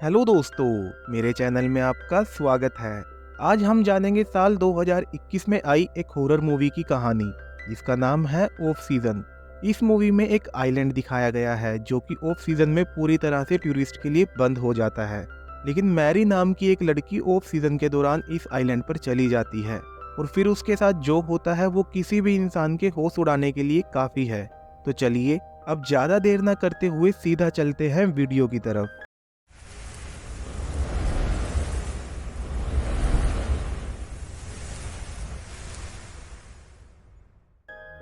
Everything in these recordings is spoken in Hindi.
हेलो दोस्तों, मेरे चैनल में आपका स्वागत है। आज हम जानेंगे साल 2021 में आई एक हॉरर मूवी की कहानी जिसका नाम है ऑफ सीजन। इस मूवी में एक आइलैंड दिखाया गया है जो कि ऑफ सीजन में पूरी तरह से टूरिस्ट के लिए बंद हो जाता है। लेकिन मैरी नाम की एक लड़की ऑफ सीजन के दौरान इस आइलैंड पर चली जाती है और फिर उसके साथ जो होता है वो किसी भी इंसान के होश उड़ाने के लिए काफ़ी है। तो चलिए अब ज़्यादा देर ना करते हुए सीधा चलते हैं वीडियो की तरफ।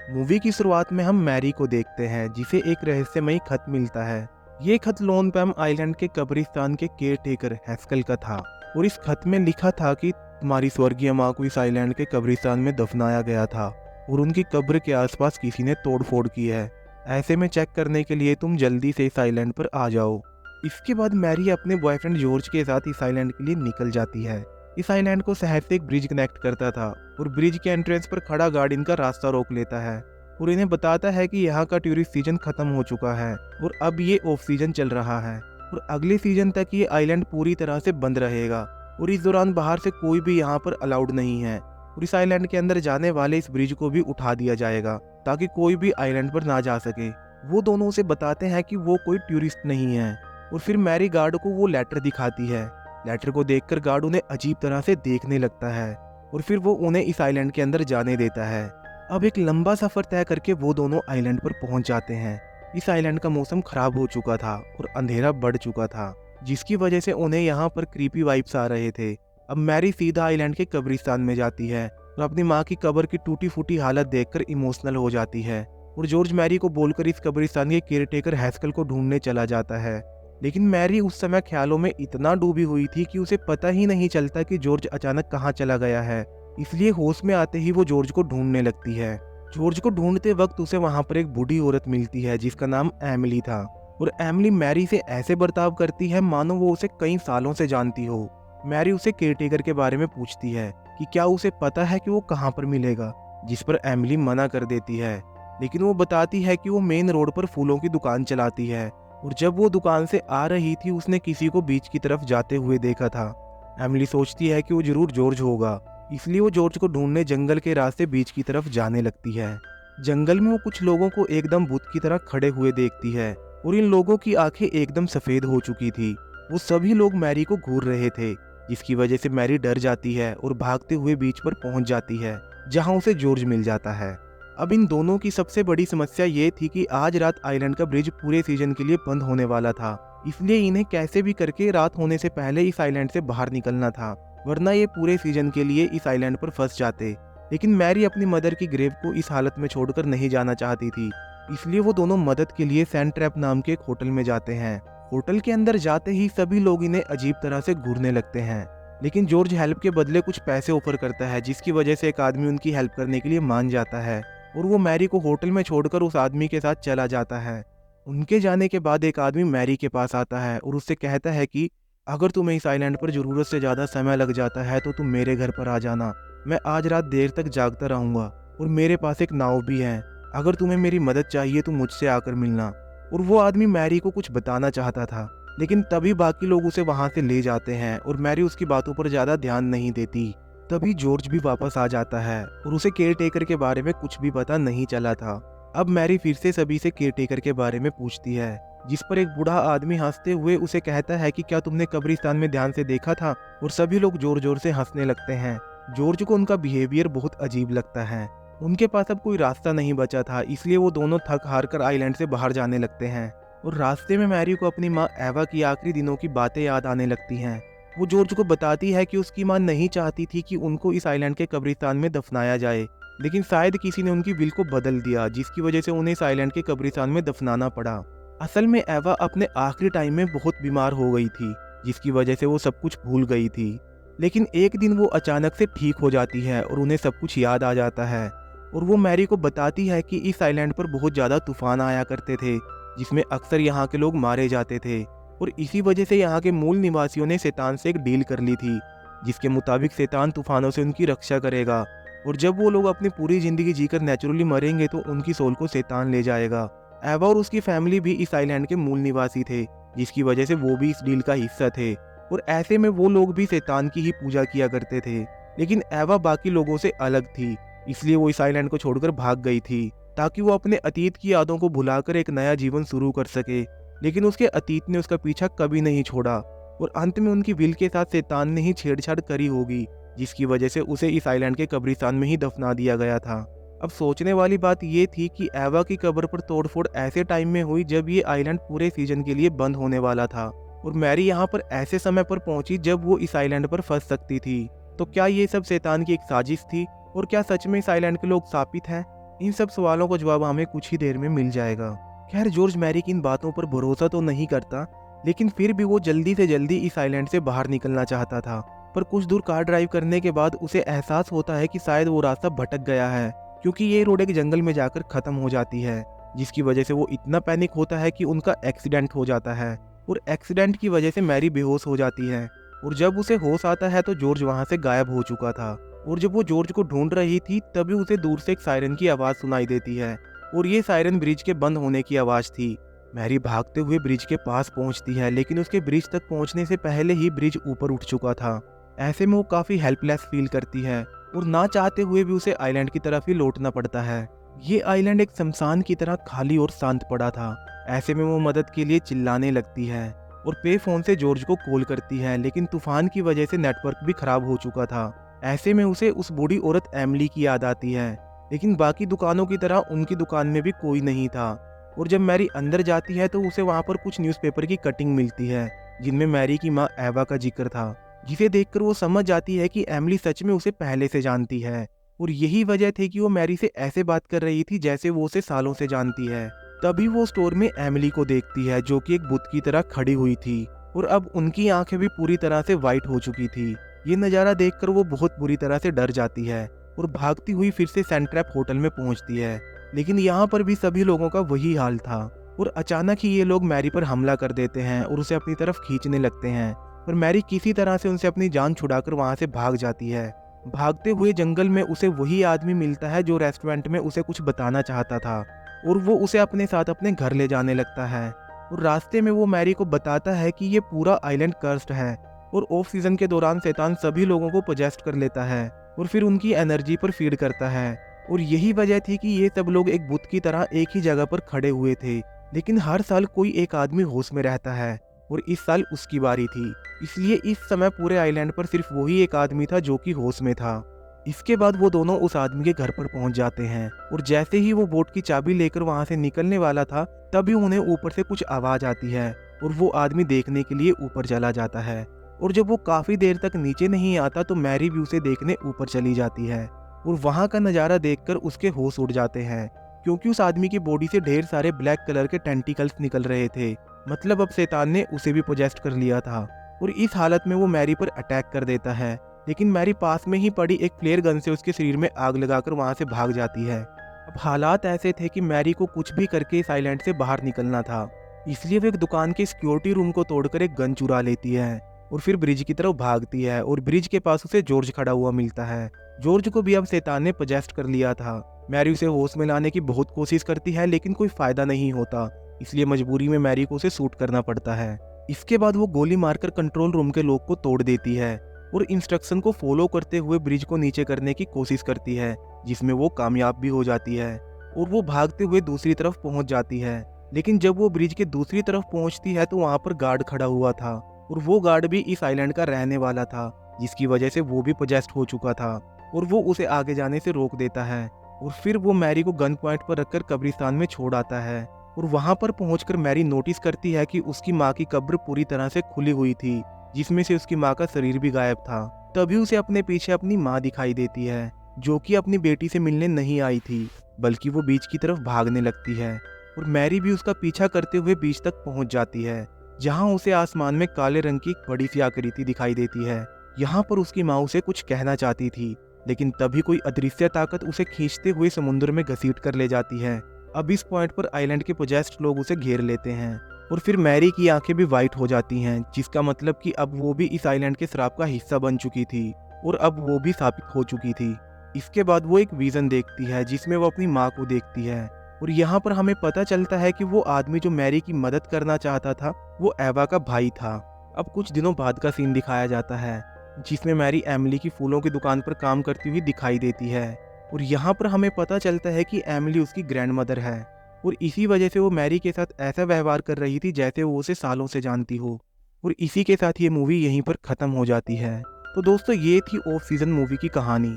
मूवी की शुरुआत में हम मैरी को देखते हैं जिसे एक रहस्यमयी खत मिलता है। ये खत लोन पैम आइलैंड के कब्रिस्तान के केयर टेकर हैस्कल का था और इस खत में लिखा था कि तुम्हारी स्वर्गीय माँ को इस आइलैंड के कब्रिस्तान में दफनाया गया था और उनकी कब्र के आसपास किसी ने तोड़फोड़ की है। ऐसे में चेक करने के लिए तुम जल्दी से इस आइलैंड पर आ जाओ। इसके बाद मैरी अपने बॉयफ्रेंड जॉर्ज के साथ इस आइलैंड के लिए निकल जाती है। इस आइलैंड को शहर से एक ब्रिज कनेक्ट करता था और ब्रिज के एंट्रेंस पर खड़ा गार्ड इनका रास्ता रोक लेता है और इन्हें बताता है कि यहाँ का टूरिस्ट सीजन खत्म हो चुका है और अब ये ऑफ सीजन चल रहा है और अगले सीजन तक ये आइलैंड पूरी तरह से बंद रहेगा और इस दौरान बाहर से कोई भी यहाँ पर अलाउड नहीं है और इस आइलैंड के अंदर जाने वाले इस ब्रिज को भी उठा दिया जाएगा ताकि कोई भी आइलैंड पर ना जा सके। वो दोनों उसे बताते हैं कि वो कोई टूरिस्ट नहीं है और फिर मैरी गार्ड को वो लेटर दिखाती है। लेटर को देखकर गार्ड उन्हें अजीब तरह से देखने लगता है और फिर वो उन्हें इस आइलैंड के अंदर जाने देता है। अब एक लंबा सफर तय करके वो दोनों आइलैंड पर पहुंच जाते हैं। इस आइलैंड का मौसम खराब हो चुका था और अंधेरा बढ़ चुका था जिसकी वजह से उन्हें यहाँ पर क्रीपी वाइब्स आ रहे थे। अब मैरी सीधा आइलैंड के कब्रिस्तान में जाती है और अपनी माँ की कब्र की टूटी फूटी हालत देखकर इमोशनल हो जाती है और जॉर्ज मैरी को बोलकर इस कब्रिस्तान के केयरटेकर हैस्कल को ढूंढने चला जाता है। लेकिन मैरी उस समय ख्यालों में इतना डूबी हुई थी कि उसे पता ही नहीं चलता कि जॉर्ज अचानक कहाँ चला गया है। इसलिए होश में आते ही वो जॉर्ज को ढूंढने लगती है। जॉर्ज को ढूंढते वक्त उसे वहां पर एक बूढ़ी औरत मिलती है जिसका नाम एमिली था और एमिली मैरी से ऐसे बर्ताव करती है मानो वो उसे कई सालों से जानती हो। मैरी उसे केयरटेकर के बारे में पूछती है कि क्या उसे पता है कि वो कहाँ पर मिलेगा, जिस पर एमिली मना कर देती है। लेकिन वो बताती है कि वो मेन रोड पर फूलों की दुकान चलाती है और जब वो दुकान से आ रही थी उसने किसी को बीच की तरफ जाते हुए देखा था। एमिली सोचती है कि वो जरूर जॉर्ज होगा, इसलिए वो जॉर्ज को ढूंढने जंगल के रास्ते बीच की तरफ जाने लगती है। जंगल में वो कुछ लोगों को एकदम भूत की तरह खड़े हुए देखती है और इन लोगों की आंखें एकदम सफेद हो चुकी थी। वो सभी लोग मैरी को घूर रहे थे जिसकी वजह से मैरी डर जाती है और भागते हुए बीच पर पहुंच जाती है जहां उसे जॉर्ज मिल जाता है। अब इन दोनों की सबसे बड़ी समस्या ये थी कि आज रात आइलैंड का ब्रिज पूरे सीजन के लिए बंद होने वाला था, इसलिए इन्हें कैसे भी करके रात होने से पहले इस आइलैंड से बाहर निकलना था, वरना ये पूरे सीजन के लिए इस आइलैंड पर फंस जाते। लेकिन मैरी अपनी मदर की ग्रेव को इस हालत में छोड़कर नहीं जाना चाहती थी, इसलिए वो दोनों मदद के लिए सैंड ट्रैप नाम के एक होटल में जाते हैं। होटल के अंदर जाते ही सभी लोग इन्हें अजीब तरह से घूरने लगते हैं, लेकिन जॉर्ज हेल्प के बदले कुछ पैसे ऑफर करता है जिसकी वजह से एक आदमी उनकी हेल्प करने के लिए मान जाता है और वो मैरी को होटल में छोड़कर उस आदमी के साथ चला जाता है। उनके जाने के बाद एक आदमी मैरी के पास आता है और उससे कहता है कि अगर तुम्हें इस आइलैंड पर ज़रूरत से ज़्यादा समय लग जाता है तो तुम मेरे घर पर आ जाना। मैं आज रात देर तक जागता रहूँगा और मेरे पास एक नाव भी है। अगर तुम्हें मेरी मदद चाहिए तो मुझसे आकर मिलना। और वो आदमी मैरी को कुछ बताना चाहता था, लेकिन तभी बाकी लोग उसे वहाँ से ले जाते हैं और मैरी उसकी बातों पर ज़्यादा ध्यान नहीं देती। तभी जॉर्ज भी वापस आ जाता है और उसे केयर टेकर के बारे में कुछ भी पता नहीं चला था। अब मैरी फिर से सभी से केयर टेकर के बारे में पूछती है, जिस पर एक बूढ़ा आदमी हंसते हुए उसे कहता है कि क्या तुमने कब्रिस्तान में ध्यान से देखा था, और सभी लोग जोर जोर से हंसने लगते हैं। जॉर्ज को उनका बिहेवियर बहुत अजीब लगता है। उनके पास अब कोई रास्ता नहीं बचा था, इसलिए वो दोनों थक हार कर आइलैंड से बाहर जाने लगते हैं और रास्ते में मैरी को अपनी माँ एवा की आखिरी दिनों की बातें याद आने लगती हैं। वो जॉर्ज को बताती है कि उसकी माँ नहीं चाहती थी कि उनको इस आइलैंड के कब्रिस्तान में दफनाया जाए, लेकिन शायद किसी ने उनकी विल को बदल दिया जिसकी वजह से उन्हें इस आइलैंड के कब्रिस्तान में दफनाना पड़ा। असल में एवा अपने आखिरी टाइम में बहुत बीमार हो गई थी जिसकी वजह से वो सब कुछ भूल गई थी। लेकिन एक दिन वो अचानक से ठीक हो जाती है और उन्हें सब कुछ याद आ जाता है और वो मैरी को बताती है कि इस आइलैंड पर बहुत ज़्यादा तूफान आया करते थे जिसमें अक्सर यहाँ के लोग मारे जाते थे और इसी वजह से यहाँ के मूल निवासियों ने शैतान से एक डील कर ली थी जिसके मुताबिक शैतान तूफानों से उनकी रक्षा करेगा और जब वो लोग अपनी पूरी जिंदगी जीकर नेचुरली मरेंगे तो उनकी सोल को शैतान ले जाएगा। एवा और उसकी फैमिली भी इस आइलैंड के मूल निवासी थे, जिसकी वजह से वो भी इस डील का हिस्सा थे और ऐसे में वो लोग भी शैतान की ही पूजा किया करते थे। लेकिन एवा बाकी लोगों से अलग थी, इसलिए वो इस आइलैंड को छोड़कर भाग गई थी ताकि वो अपने अतीत की यादों को भुलाकर एक नया जीवन शुरू कर सके। लेकिन उसके अतीत ने उसका पीछा कभी नहीं छोड़ा और अंत में उनकी विल के साथ शैतान ने ही छेड़छाड़ करी होगी, जिसकी वजह से उसे इस आइलैंड के कब्रिस्तान में ही दफना दिया गया था। अब सोचने वाली बात ये थी कि एवा की कब्र पर तोड़फोड़ ऐसे टाइम में हुई जब ये आइलैंड पूरे सीजन के लिए बंद होने वाला था और मैरी यहाँ पर ऐसे समय पर पहुंची जब वो इस आइलैंड पर फंस सकती थी। तो क्या ये सब शैतान की एक साजिश थी और क्या सच में इस आइलैंड के लोग शापित हैं? इन सब सवालों का जवाब हमें कुछ ही देर में मिल जाएगा। खैर, जॉर्ज मैरी की इन बातों पर भरोसा तो नहीं करता, लेकिन फिर भी वो जल्दी से जल्दी इस आइलैंड से बाहर निकलना चाहता था। पर कुछ दूर कार ड्राइव करने के बाद उसे एहसास होता है कि शायद वो रास्ता भटक गया है, क्योंकि ये रोड एक जंगल में जाकर खत्म हो जाती है, जिसकी वजह से वो इतना पैनिक होता है कि उनका एक्सीडेंट हो जाता है और एक्सीडेंट की वजह से मैरी बेहोश हो जाती है। और जब उसे होश आता है तो जॉर्ज वहां से गायब हो चुका था और जब वो जॉर्ज को ढूंढ रही थी तभी उसे दूर से एक सायरन की आवाज सुनाई देती है और ये सायरन ब्रिज के बंद होने की आवाज थी। मैरी भागते हुए ब्रिज के पास पहुंचती है, लेकिन उसके ब्रिज तक पहुंचने से पहले ही ब्रिज ऊपर उठ चुका था। ऐसे में वो काफी हेल्पलेस फील करती है और ना चाहते हुए भी उसे आइलैंड की तरफ ही लौटना पड़ता है। ये आइलैंड एक शमशान की तरह खाली और शांत पड़ा था। ऐसे में वो मदद के लिए चिल्लाने लगती है और पे फोन से जॉर्ज को कॉल करती है, लेकिन तूफान की वजह से नेटवर्क भी खराब हो चुका था। ऐसे में उसे उस बूढ़ी औरत एमिली की याद आती है, लेकिन बाकी दुकानों की तरह उनकी दुकान में भी कोई नहीं था। और जब मैरी अंदर जाती है तो उसे वहां पर कुछ न्यूज़पेपर की कटिंग मिलती है जिनमें मैरी की माँ एवा का जिक्र था, जिसे देखकर वो समझ जाती है कि एमिली सच में उसे पहले से जानती है और यही वजह थी कि वो मैरी से ऐसे बात कर रही थी जैसे वो उसे सालों से जानती है। तभी वो स्टोर में एमिली को देखती है जो कि एक बुत की तरह खड़ी हुई थी और अब उनकी आंखें भी पूरी तरह से वाइट हो चुकी थी। ये नज़ारा देखकर वो बहुत बुरी तरह से डर जाती है और भागती हुई फिर से सेंट्रैप होटल में पहुंचती है, लेकिन यहाँ पर भी सभी लोगों का वही हाल था और अचानक ही ये लोग मैरी पर हमला कर देते हैं और उसे अपनी तरफ खींचने लगते हैं। पर मैरी किसी तरह से उनसे अपनी जान छुड़ाकर वहां से भाग जाती है। भागते हुए जंगल में उसे वही आदमी मिलता है जो रेस्टोरेंट में उसे कुछ बताना चाहता था और वो उसे अपने साथ अपने घर ले जाने लगता है और रास्ते में वो मैरी को बताता है कि ये पूरा आइलैंड कर्स्ड है और ऑफ सीजन के दौरान शैतान सभी लोगों को पोजेस्ट कर लेता है और फिर उनकी एनर्जी पर फीड करता है। और यही वजह थी कि ये सब लोग एक बुत की तरह एक ही जगह पर खड़े हुए थे, लेकिन हर साल कोई एक आदमी होश में रहता है और इस साल उसकी बारी थी, इसलिए इस समय पूरे आइलैंड पर सिर्फ वही एक आदमी था जो कि होश में था। इसके बाद वो दोनों उस आदमी के घर पर पहुंच जाते हैं और जैसे ही वो बोट की चाबी लेकर वहां से निकलने वाला था तभी उन्हें ऊपर से कुछ आवाज आती है और वो आदमी देखने के लिए ऊपर चला जाता है। और जब वो काफी देर तक नीचे नहीं आता तो मैरी भी उसे देखने ऊपर चली जाती है और वहां का नजारा देखकर उसके होश उड़ जाते हैं, क्योंकि उस आदमी की बॉडी से ढेर सारे ब्लैक कलर के टेंटिकल्स निकल रहे थे। मतलब अब शैतान ने उसे भी पोजेस्ट कर लिया था और इस हालत में वो मैरी पर अटैक कर देता है, लेकिन मैरी पास में ही पड़ी एक फ्लेयर गन से उसके शरीर में आग लगाकर वहां से भाग जाती है। अब हालात ऐसे थे कि मैरी को कुछ भी करके इस आइलैंड से बाहर निकलना था, इसलिए वो एक दुकान के सिक्योरिटी रूम को तोड़कर एक गन चुरा लेती है और फिर ब्रिज की तरफ भागती है और ब्रिज के पास उसे जॉर्ज खड़ा हुआ मिलता है। जॉर्ज को भी अब शैतान ने पोजेस्ट कर लिया था। मैरी उसे होश में लाने की बहुत कोशिश करती है, लेकिन कोई फायदा नहीं होता, इसलिए मजबूरी में मैरी को उसे शूट करना पड़ता है। इसके बाद वो गोली मारकर कंट्रोल रूम के लॉक को तोड़ देती है और इंस्ट्रक्शन को फॉलो करते हुए ब्रिज को नीचे करने की कोशिश करती है, जिसमें वो कामयाब भी हो जाती है और वो भागते हुए दूसरी तरफ पहुंच जाती है। लेकिन जब वो ब्रिज के दूसरी तरफ पहुंचती है तो वहां पर गार्ड खड़ा हुआ था और वो गार्ड भी इस आइलैंड का रहने वाला था, जिसकी वजह से वो भी पोजेस्ट हो चुका था और वो उसे आगे जाने से रोक देता है और फिर वो मैरी को गन पॉइंट पर रखकर कब्रिस्तान में छोड़ आता है। और वहां पर पहुंचकर मैरी नोटिस करती है कि उसकी माँ की कब्र पूरी तरह से खुली हुई थी, जिसमें से उसकी माँ का शरीर भी गायब था। तभी उसे अपने पीछे अपनी माँ दिखाई देती है, जो कि अपनी बेटी से मिलने नहीं आई थी, बल्कि वो बीच की तरफ भागने लगती है और मैरी भी उसका पीछा करते हुए बीच तक पहुंच जाती है, जहां उसे आसमान में काले रंग की एक बड़ी सी आकृति दिखाई देती है। यहाँ पर उसकी माँ उसे कुछ कहना चाहती थी, लेकिन तभी कोई अदृश्य ताकत उसे खींचते हुए समुद्र में घसीट कर ले जाती है। अब इस पॉइंट पर आइलैंड के पोजेस्ड लोग उसे घेर लेते हैं और फिर मैरी की आंखें भी वाइट हो जाती हैं, जिसका मतलब कि अब वो भी इस आइलैंड के श्राप का हिस्सा बन चुकी थी और अब वो भी स्थापित हो चुकी थी। इसके बाद वो एक विजन देखती है जिसमें वो अपनी माँ को देखती है और यहाँ पर हमें पता चलता है कि वो आदमी जो मैरी की मदद करना चाहता था वो एवा का भाई था। अब कुछ दिनों बाद का सीन दिखाया जाता है जिसमें मैरी एमिली की फूलों की दुकान पर काम करती हुई दिखाई देती है और यहाँ पर हमें पता चलता है कि एमिली उसकी ग्रैंडमदर है और इसी वजह से वो मैरी के साथ ऐसा व्यवहार कर रही थी जैसे वो उसे सालों से जानती हो। और इसी के साथ ये मूवी यहीं पर ख़त्म हो जाती है। तो दोस्तों ये थी ऑफ सीजन मूवी की कहानी।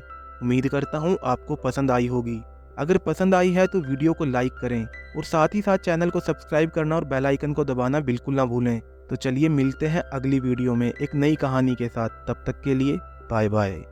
उम्मीद करता हूँ आपको पसंद आई होगी। अगर पसंद आई है तो वीडियो को लाइक करें और साथ ही साथ चैनल को सब्सक्राइब करना और बेल आइकन को दबाना बिल्कुल ना भूलें। तो चलिए मिलते हैं अगली वीडियो में एक नई कहानी के साथ। तब तक के लिए बाय बाय।